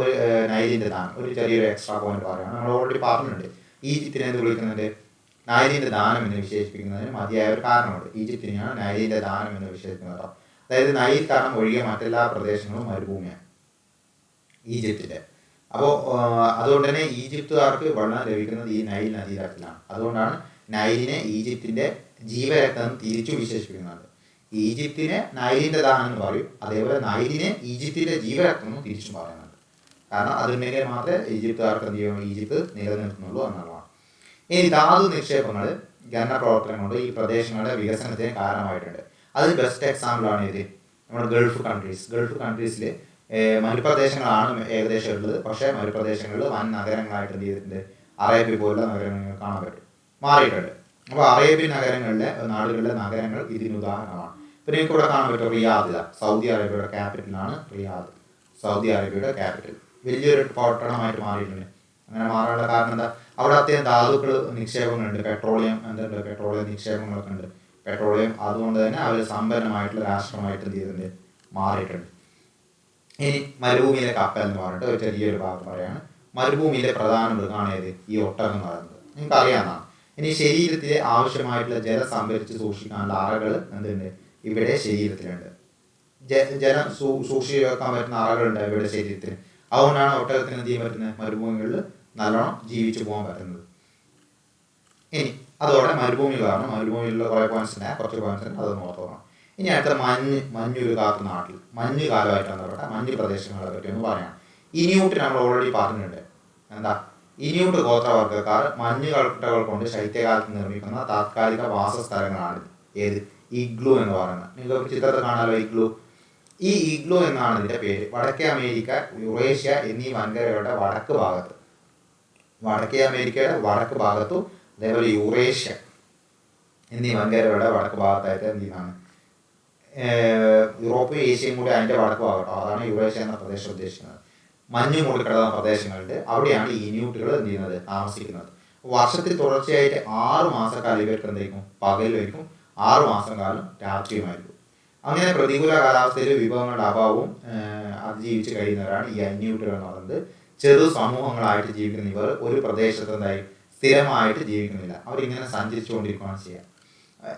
ഒരു നൈലിൻ്റെ ദാനം, ഒരു ചെറിയൊരു എക്സ്ട്രാ പോയിന്റ് പറയുകയാണ്. നമ്മൾ ഓൾറെഡി പറഞ്ഞിട്ടുണ്ട് ഈജിപ്തിനെ എന്ത് വിളിക്കുന്നുണ്ട്, നൈലിൻ്റെ ദാനം എന്ന് വിശേഷിപ്പിക്കുന്നതിന് മതിയായ ഒരു കാരണമുണ്ട്. ഈജിപ്തിനെയാണ് നൈലിൻ്റെ ദാനം എന്ന് വിശേഷിപ്പിക്കുന്നത്. അതായത് നൈൽ തടം ഒഴികെ മറ്റെല്ലാ പ്രദേശങ്ങളും മരുഭൂമിയാണ് ഈജിപ്തിൻ്റെ. അപ്പോൾ അതുകൊണ്ട് തന്നെ ഈജിപ്തുകാർക്ക് വെള്ളം ലഭിക്കുന്നത് ഈ നൈൽ നദീതടത്തിലാണ്. അതുകൊണ്ടാണ് നൈലിനെ ഈജിപ്തിൻ്റെ ജീവരക്തം തിരിച്ചു വിശേഷിപ്പിക്കുന്നത്. ഈജിപ്തിനെ നൈലിൻ്റെ ദാനം എന്ന് പറയും, അതേപോലെ നൈലിനെ ഈജിപ്തിൻ്റെ ജീവരക്തം എന്ന് തിരിച്ചു പറയുന്നുണ്ട്. കാരണം അതുണ്ടെങ്കിൽ മാത്രമേ ഈജിപ്തുകാർക്ക് എന്ത് ചെയ്യുള്ളൂ, ഈജിപ്ത് നിലനിൽക്കുന്നുള്ളൂ എന്നുള്ളതാണ്. ഇനി ധാതു നിക്ഷേപങ്ങൾ ഖനന പ്രവർത്തനം കൊണ്ട് ഈ പ്രദേശങ്ങളുടെ വികസനത്തിന് കാരണമായിട്ടുണ്ട്. അത് ബെസ്റ്റ് എക്സാമ്പിളാണ് ഇത് നമ്മുടെ ഗൾഫ് കൺട്രീസിൽ മരുപ്രദേശങ്ങളാണ് ഏകദേശം ഉള്ളത്. പക്ഷേ മരുപ്രദേശങ്ങളിൽ വൻ നഗരങ്ങളായിട്ട് എന്ത് ചെയ്തിട്ടുണ്ട്, അറേബ്യ പോലുള്ള നഗരങ്ങൾ കാണാൻ പറ്റും, മാറിയിട്ടുണ്ട്. അപ്പോൾ അറേബ്യൻ നാടുകളിലെ നഗരങ്ങൾ ഇതിന് ഉദാഹരണമാണ്. പിന്നെ എനിക്ക് ഇവിടെ കാണാൻ പറ്റും റിയാദ്, സൗദി അറേബ്യയുടെ ക്യാപിറ്റലാണ് റിയാദ്. സൗദി അറേബ്യയുടെ ക്യാപിറ്റൽ വലിയൊരു പട്ടണമായിട്ട് മാറിയിട്ടുണ്ട്. അങ്ങനെ മാറാനുള്ള കാരണം എന്താ, അവിടെ അത്യാവശ്യം ധാതുക്കൾ നിക്ഷേപങ്ങളുണ്ട്, പെട്രോളിയം നിക്ഷേപങ്ങളൊക്കെ ഉണ്ട്. പെട്രോളിയം അതുകൊണ്ട് തന്നെ അവർ സമ്പന്നമായിട്ടുള്ള രാഷ്ട്രമായിട്ട് എന്ത് ചെയ്തിട്ടുണ്ട്, മാറിയിട്ടുണ്ട്. ഇനി മരുഭൂമിയിലെ കപ്പൽ എന്ന് പറഞ്ഞിട്ട് ഒരു ചെറിയൊരു ഭാഗം പറയാണ്. മരുഭൂമിയിലെ പ്രധാന മൃഗമാണ് ഏത്, ഈ ഒട്ടകം എന്ന് പറയുന്നത്, നിങ്ങൾക്ക് അറിയാവുന്നതാണ്. ഇനി ശരീരത്തിലെ ആവശ്യമായിട്ടുള്ള ജലം സംഭരിച്ച് സൂക്ഷിക്കാനുള്ള അറകൾ എന്തുണ്ട്, ഇവിടെ ശരീരത്തിലുണ്ട്. ജലം സൂക്ഷിച്ച് വെക്കാൻ പറ്റുന്ന അറകളുണ്ട് ഇവിടെ ശരീരത്തിന്. അതുകൊണ്ടാണ് ഒട്ടകത്തിന് എന്ത് ചെയ്യാൻ പറ്റുന്നത്, മരുഭൂമികളിൽ നല്ലോണം ജീവിച്ചു പോകാൻ പറ്റുന്നത്. ഇനി അതോടെ മരുഭൂമിയിലുള്ള കുറേ പോയിന്റ്സ് ഉണ്ട്, കുറച്ച് പോയിന്റ്സ് ഉണ്ട്, അത് നോക്കണം. ഇനി അടുത്ത മഞ്ഞൊരു കാത്ത നാട്ടിൽ മഞ്ഞ് കാലമായിട്ടാണ് പറയുക, മഞ്ഞ് പ്രദേശങ്ങളെ പറ്റി ഒന്ന് പറയാം. ഇനിയൂട്ട് നമ്മൾ ഓൾറെഡി പറഞ്ഞിട്ടുണ്ട്. എന്താ, ഇനിയൂട്ട് ഗോത്രവർഗ്ഗക്കാർ മഞ്ഞുകട്ടകൾ കൊണ്ട് ശൈത്യകാലത്ത് നിർമ്മിക്കുന്ന താത്കാലിക വാസസ്ഥലങ്ങളാണ് ഏത്, ഇഗ്ലു എന്ന് പറയുന്നത്. നിങ്ങൾക്ക് ചിത്രത്തിൽ കാണാമല്ലോ ഇഗ്ലു. ഈ ഇഗ്ലു എന്നാണ് ഇതിൻ്റെ പേര്. വടക്കേ അമേരിക്ക, യുറേഷ്യ എന്നീ വൻകരകളുടെ വടക്ക് ഭാഗത്തും അതേപോലെ യുറേഷ്യ എന്നീ വൻകരകളുടെ വടക്ക് ഭാഗത്തായിട്ട് എന്ത് ചെയ്യുന്നതാണ്, യൂറോപ്പും ഏഷ്യയും കൂടി അതിൻ്റെ വടക്ക് ഭാഗത്തോ, അതാണ് യുറേഷ്യ എന്ന പ്രദേശം ഉദ്ദേശിക്കുന്നത്. മഞ്ഞ് മൂടിക്കിടന്ന പ്രദേശങ്ങളുണ്ട്, അവിടെയാണ് ഈ ഇനിയൂട്ടുകൾ എന്ത് ചെയ്യുന്നത്, താമസിക്കുന്നത്. വർഷത്തിൽ തുടർച്ചയായിട്ട് 6 മാസക്കാലം ഇവർക്ക് എന്തായിരിക്കും, പകലുമായിരിക്കും, 6 മാസം കാലം രാത്രിയുമായിരിക്കും. അങ്ങനെ പ്രതികൂല കാലാവസ്ഥയിൽ വിഭവങ്ങളുടെ അഭാവവും അതിജീവിച്ച് കഴിയുന്നവരാണ് ഈ ഇനിയൂട്ടുകൾ എന്ന് പറയുന്നത്. ചെറു സമൂഹങ്ങളായിട്ട് ജീവിക്കുന്ന ഇവർ ഒരു പ്രദേശത്ത് എന്തായി സ്ഥിരമായിട്ട് ജീവിക്കുന്നില്ല, അവരിങ്ങനെ സഞ്ചരിച്ചുകൊണ്ടിരിക്കുകയാണ് ചെയ്യുക.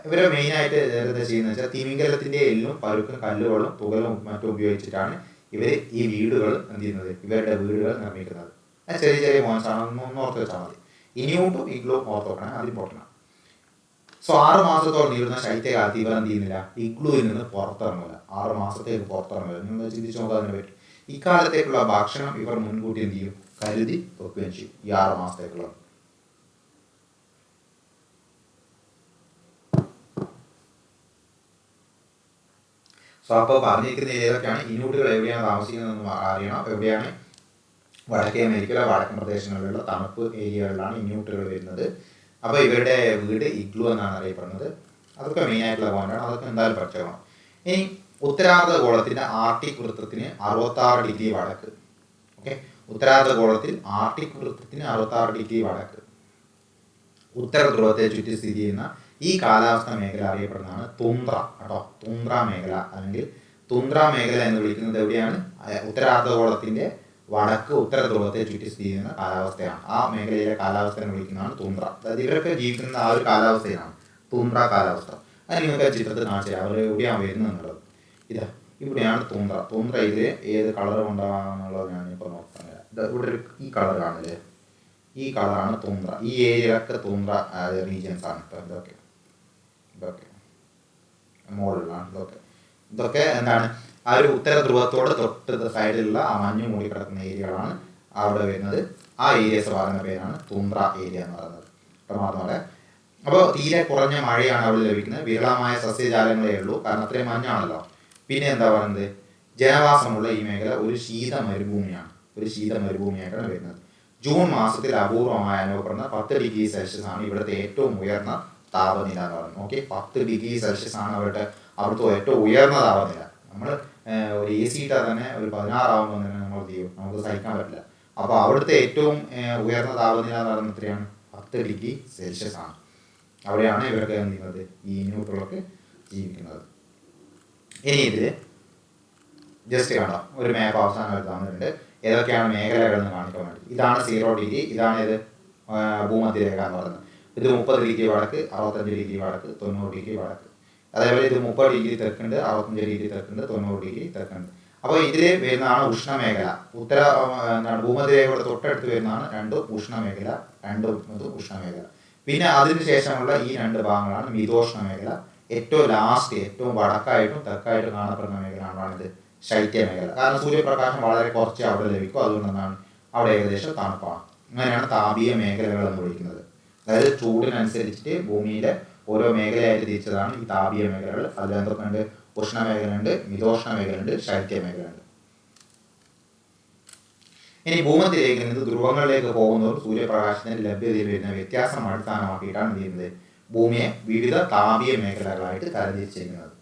ഇവരെ മെയിനായിട്ട് എന്താ ചെയ്യുന്നത് വെച്ചാൽ തിമിംഗലത്തിൻ്റെ എല്ലും പരുക്കും കല്ലുകളും തുകലും മറ്റും ഉപയോഗിച്ചിട്ടാണ് ഇവർ ഈ വീടുകൾ എന്ത് ചെയ്യുന്നത്, ഇവരുടെ വീടുകൾ നിർമ്മിക്കുന്നത്. ചെറിയ മോൻസാണ്, ഒന്ന് ഓർത്ത് വെച്ചാൽ മതി. ഇനിയൂട്ടും ഇഗ്ലൂ ഓർത്ത് വെക്കണം, അത് ഇമ്പോർട്ടൻ്റ്. സോ 6 മാസത്തോളം നീളുന്ന ശൈത്യകാലത്ത് ഇവർ എന്ത് ചെയ്യുന്നില്ല, ഇഗ്ലൂവിൽ നിന്ന് പുറത്തിറങ്ങില്ല, 6 മാസത്തേക്ക് പുറത്തിറങ്ങില്ല. നിങ്ങൾ ചിന്തിച്ച് നോക്കാൻ അതിനെ പറ്റും. ഇക്കാലത്തേക്കുള്ള ഭക്ഷണം ഇവർ മുൻകൂട്ടി എന്ത് ചെയ്യും, കരുതി വെക്കുകയും ചെയ്യും ഈ 6 മാസത്തേക്കുള്ള. സോ അപ്പോൾ പറഞ്ഞിരിക്കുന്ന ഏതൊക്കെയാണ് ഇനിയൂട്ടുകൾ, എവിടെയാണ് താമസിക്കുന്നതെന്ന് അറിയണം. എവിടെയാണ്, വടക്കേ അമേരിക്കയിലെ വടക്കൻ പ്രദേശങ്ങളിലുള്ള തണുപ്പ് ഏരിയകളിലാണ് ഇനിയൂട്ടുകൾ വരുന്നത്. അപ്പോൾ ഇവരുടെ വീട് ഇഗ്ലു എന്നാണ് അറിയപ്പെടുന്നത്. അതൊക്കെ മെയിനായിട്ടുള്ള പോയിന്റാണ്, അതൊക്കെ എന്തായാലും പഠിച്ചേക്കണം. ഇനി ഉത്തരാർദ്ധഗോളത്തിൻ്റെ ആർട്ടിക് വൃത്തത്തിന് 66 ഡിഗ്രി വടക്ക്. ഓക്കെ, ഉത്തരാർദ്ധഗോളത്തിൽ ആർട്ടിക് വൃത്തത്തിന് 66 ഡിഗ്രി വടക്ക് ഉത്തര ധ്രുവത്തെ ചുറ്റി സ്ഥിതി ചെയ്യുന്ന ഈ കാലാവസ്ഥ മേഖല അറിയപ്പെടുന്നതാണ് തുന്ദ്ര കേട്ടോ. തുന്ദ്ര മേഖല അല്ലെങ്കിൽ തുന്ദ്ര മേഖല എന്ന് വിളിക്കുന്നത് എവിടെയാണ്, ഉത്തരാർദ്ധഗോളത്തിൻ്റെ വടക്ക് ഉത്തര ധ്രുവത്തെ ചുറ്റി സ്ഥിതി ചെയ്യുന്ന കാലാവസ്ഥയാണ്. ആ മേഖലയിലെ കാലാവസ്ഥയെ വിളിക്കുന്നതാണ് തുന്ദ്ര. അതായത് ഇവരൊക്കെ ജീവിക്കുന്ന ആ ഒരു കാലാവസ്ഥയാണ് തുന്ദ്ര കാലാവസ്ഥ. അത് നിങ്ങൾക്ക് ചിത്രത്തിൽ കാണിച്ചു തരാം, അവർ എവിടെയാണ് വരുന്നത് എന്നുള്ളത്. ഇവിടെയാണ് തുന്ദ്ര ഇതിൽ ഏത് കളർ കൊണ്ടാണെന്നുള്ളത് ഞാനിപ്പോൾ നോക്കാൻ. ഇവിടെ ഒരു ഈ കളർ കാണില്ലേ, ഈ കളറാണ് തുന്ദ്ര. ഈ ഏരിയയിലൊക്കെ തുന്ദ്ര റീജിയൻസ് ആണ്. ഇപ്പം ഇതൊക്കെ മോഡലാണ്. ഇതൊക്കെ എന്താണ്, ആ ഒരു ഉത്തര ധ്രുവത്തോട് തൊട്ട് സൈഡിലുള്ള ആ മഞ്ഞ് മൂടി കിടക്കുന്ന ഏരിയകളാണ് അവിടെ വരുന്നത്. ആ ഏരിയസ് പറയുന്ന പേരാണ് തുന്ദ്ര ഏരിയ എന്ന് പറയുന്നത്. മറന്നോടെ. അപ്പോൾ തീരെ കുറഞ്ഞ മഴയാണ് അവിടെ ലഭിക്കുന്നത്. വിരളമായ സസ്യജാലങ്ങളേ ഉള്ളൂ, കാരണം അത്രയും മഞ്ഞാണല്ലോ. പിന്നെ എന്താ പറയുന്നത്, ജനവാസമുള്ള ഈ മേഖല ഒരു ശീത മരുഭൂമിയായിട്ടാണ് വരുന്നത്. ജൂൺ മാസത്തിൽ അപൂർവമായി അനുഭവപ്പെടുന്ന 10 ഡിഗ്രി സെൽഷ്യസ് ആണ് ഇവിടുത്തെ ഏറ്റവും ഉയർന്ന താപനില എന്ന് പറയുന്നത്. ഓക്കെ, 10 ഡിഗ്രി സെൽഷ്യസ് ആണ് അവിടുത്തെ ഏറ്റവും ഉയർന്ന താപനില. നമ്മൾ ഒരു AC ഇട്ടാൽ തന്നെ ഒരു 16 ആകുമ്പോൾ തന്നെ നമ്മൾ ചെയ്യും, നമുക്ക് സഹിക്കാൻ പറ്റില്ല. അപ്പോൾ അവിടുത്തെ ഏറ്റവും ഉയർന്ന താപനില എന്ന് പറയുന്നത് എത്രയാണ്? 10 ഡിഗ്രി സെൽഷ്യസ് ആണ്. അവിടെയാണ് ഇവരൊക്കെ എന്ത് ചെയ്യുന്നത്, ഈ ന്യൂട്രലൊക്കെ ജീവിക്കുന്നത്. ഇനി ഇതിൽ ജസ്റ്റ് കണ്ടോ ഒരു മാപ്പ് അവസാനം തന്നിട്ടുണ്ട്, ഏതൊക്കെയാണ് മേഖലകൾ എന്ന് കാണിക്കാൻ വേണ്ടി. ഇതാണ് 0 ഡിഗ്രി, ഇതാണ് ഇത് ഭൂമധ്യരേഖ എന്ന് പറയുന്നത്. ഇത് 30 ഡിഗ്രി വടക്ക്, 65 ഡിഗ്രി വടക്ക്, 90 ഡിഗ്രി വടക്ക്. അതേപോലെ ഇത് 30 ഡിഗ്രി തെക്കുണ്ട്, 65 ഡിഗ്രി തെക്കുണ്ട്, 90 ഡിഗ്രി തെക്കുണ്ട്. അപ്പോൾ ഇതിൽ വരുന്നതാണ് ഉഷ്ണമേഖല. എന്താണ് ഭൂമധ്യരേഖയുടെ തൊട്ടടുത്ത് വരുന്നതാണ് രണ്ടും ഉഷ്ണമേഖല, രണ്ടും ഉഷ്ണമേഖല. പിന്നെ അതിന് ശേഷമുള്ള ഈ 2 ഭാഗങ്ങളാണ് മിതോഷ്ണ മേഖല. ഏറ്റവും ലാസ്റ്റ് ഏറ്റവും വടക്കായിട്ടും തെക്കായിട്ടും കാണപ്പെടുന്ന മേഖലയാണിത് ശൈത്യമേഖല. കാരണം സൂര്യപ്രകാശം വളരെ കുറച്ച് അവിടെ ലഭിക്കും, അതുകൊണ്ട് എന്താണ് അവിടെ ഏകദേശം തണുപ്പാണ്. അങ്ങനെയാണ് താപീയ മേഖലകൾ എന്ന് വിളിക്കുന്നത്. അതായത് ചൂടിനനുസരിച്ചിട്ട് ഭൂമിയിലെ ഓരോ മേഖലയായിട്ട് തിരിച്ചതാണ് ഈ താപീയ മേഖലകൾ. അതിലെന്തൊക്കെയുണ്ട്? ഉഷ്ണമേഖലയുണ്ട്, മിതോഷ്ണ മേഖലയുണ്ട്, ശൈത്യമേഖലയുണ്ട്. ഇനി ഭൂമധ്യരേഖയിൽ നിന്ന് ധ്രുവങ്ങളിലേക്ക് പോകുന്നവർ സൂര്യപ്രകാശത്തിന്റെ ലഭ്യതയിൽ വരുന്ന വ്യത്യാസം അടിസ്ഥാനമാക്കിയിട്ടാണ് എന്ത് ചെയ്യുന്നത്, ഭൂമിയെ വിവിധ താപീയ മേഖലകളായിട്ട് തരംതിരിച്ചിരിക്കുന്നത്.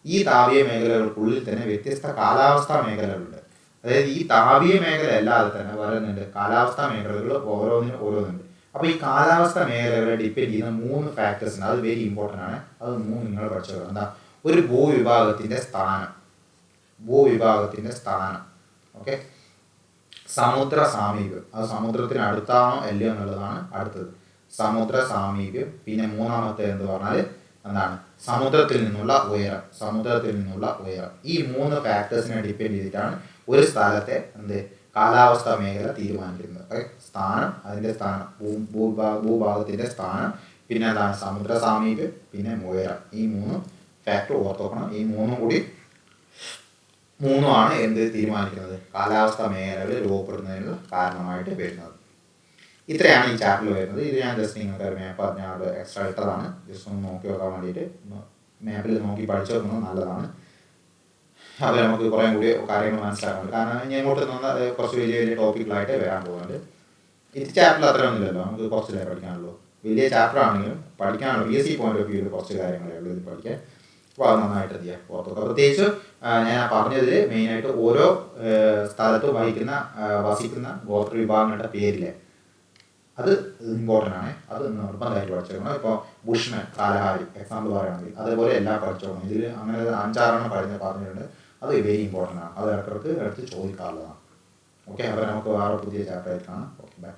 ഈ താപീയ മേഖലകൾക്കുള്ളിൽ തന്നെ വ്യത്യസ്ത കാലാവസ്ഥാ മേഖലകളുണ്ട്. അതായത് ഈ താപീയ മേഖല അല്ലാതെ തന്നെ പറയുന്നുണ്ട് കാലാവസ്ഥാ മേഖലകൾ ഓരോന്നുണ്ട്. അപ്പോൾ ഈ കാലാവസ്ഥാ മേഖലകളെ ഡിപ്പെൻഡ് ചെയ്യുന്ന 3 ഫാക്ടേഴ്സ് ഉണ്ട്. അത് വെരി ഇമ്പോർട്ടൻ്റ് ആണ്. അത് 3 നിങ്ങൾ പഠിച്ചോളൂ. എന്താ? ഒരു ഭൂവിഭാഗത്തിൻ്റെ സ്ഥാനം, ഓക്കെ. സമുദ്ര സാമീപ്യം, അത് സമുദ്രത്തിന് അടുത്താണോ അല്ലയോ എന്നുള്ളതാണ് അടുത്തത്. സമുദ്ര സാമീപ്യം. പിന്നെ മൂന്നാമത്തെ എന്ന് പറഞ്ഞാൽ എന്താണ്? സമുദ്രത്തിൽ നിന്നുള്ള ഉയരം. ഈ 3 ഫാക്ടേഴ്സിനെ ഡിപ്പെൻഡ് ചെയ്തിട്ടാണ് ഒരു സ്ഥലത്തെ കാലാവസ്ഥാ മേഖല തീരുമാനിക്കുന്നത്. സ്ഥാനം, അതിൻ്റെ സ്ഥാനം, ഭൂഭാഗത്തിൻ്റെ സ്ഥാനം, പിന്നെ എന്താണ് സമുദ്ര സാമീപ്യം, പിന്നെ ഉയരം. ഈ 3 ഫാക്ടർ ഓർത്തോക്കണം. ഈ 3 എന്ത് തീരുമാനിക്കുന്നത്? കാലാവസ്ഥാ മേഖലകൾ രൂപപ്പെടുന്നതിനുള്ള കാരണമായിട്ട് വരുന്നത്. ഇത്രയാണ് ഈ ചാപ്റ്ററിൽ വരുന്നത്. ഇത് ഞാൻ ജസ്റ്റ് നിങ്ങൾക്ക് ഒരു മാപ്പ് പറഞ്ഞാൽ എക്സ്ട്രാ ഇട്ടതാണ്. ജസ്റ്റ് ഒന്ന് നോക്കി നോക്കാൻ വേണ്ടിയിട്ട് മാപ്പിൽ നോക്കി പഠിച്ചു വെക്കുന്നത് നല്ലതാണ്. അത് നമുക്ക് കുറേ കൂടി കാര്യങ്ങൾ മനസ്സിലാക്കുന്നുണ്ട്. കാരണം ഞാൻ ഇങ്ങോട്ട് നിന്ന് കുറച്ച് വലിയ ടോപ്പിക്കുകളായിട്ട് വരാൻ പോകുന്നുണ്ട്. ഇത് ചാപ്റ്ററിൽ അത്രയൊന്നുമില്ലല്ലോ, നമുക്ക് കുറച്ചില്ലേ പഠിക്കാനുള്ളൂ. വലിയ ചാപ്റ്റർ ആണെങ്കിലും പഠിക്കാനുള്ള PSC പോയിന്റ് ഓഫ് വ്യൂവിൽ കുറച്ച് കാര്യങ്ങളേ ഉള്ളൂ ഇത് പഠിക്കാൻ. അപ്പോൾ അത് നന്നായിട്ട് ചെയ്യാം ഓർത്തോക്കുക. പ്രത്യേകിച്ച് ഞാൻ പറഞ്ഞതിൽ മെയിനായിട്ട് ഓരോ സ്ഥലത്ത് വസിക്കുന്ന ഗോത്ര വിഭാഗങ്ങളുടെ പേരിലെ അത് ഇമ്പോർട്ടൻ്റ് ആണ്. അത് നിർബന്ധമായിട്ട് പഠിച്ചേക്കണം. ഇപ്പോൾ ബുഷ്മൻ, കാലഹാരി എക്സാമ്പിൾ പറയുകയാണെങ്കിൽ അതേപോലെ എല്ലാം പഠിച്ചോക്കണം. ഇതിൽ അങ്ങനെ 5-6 പറഞ്ഞിട്ടുണ്ട്. അത് വെരി ഇമ്പോർട്ടൻ്റ് ആണ്. അത് ഇടയ്ക്കിടയ്ക്ക് എടുത്ത് ചോദിക്കാറുള്ളതാണ്. ഓക്കെ, അപ്പോൾ നമുക്ക് വേറെ പുതിയ ചാപ്റ്റർ ആയിട്ട് കാണാം. Okay, by.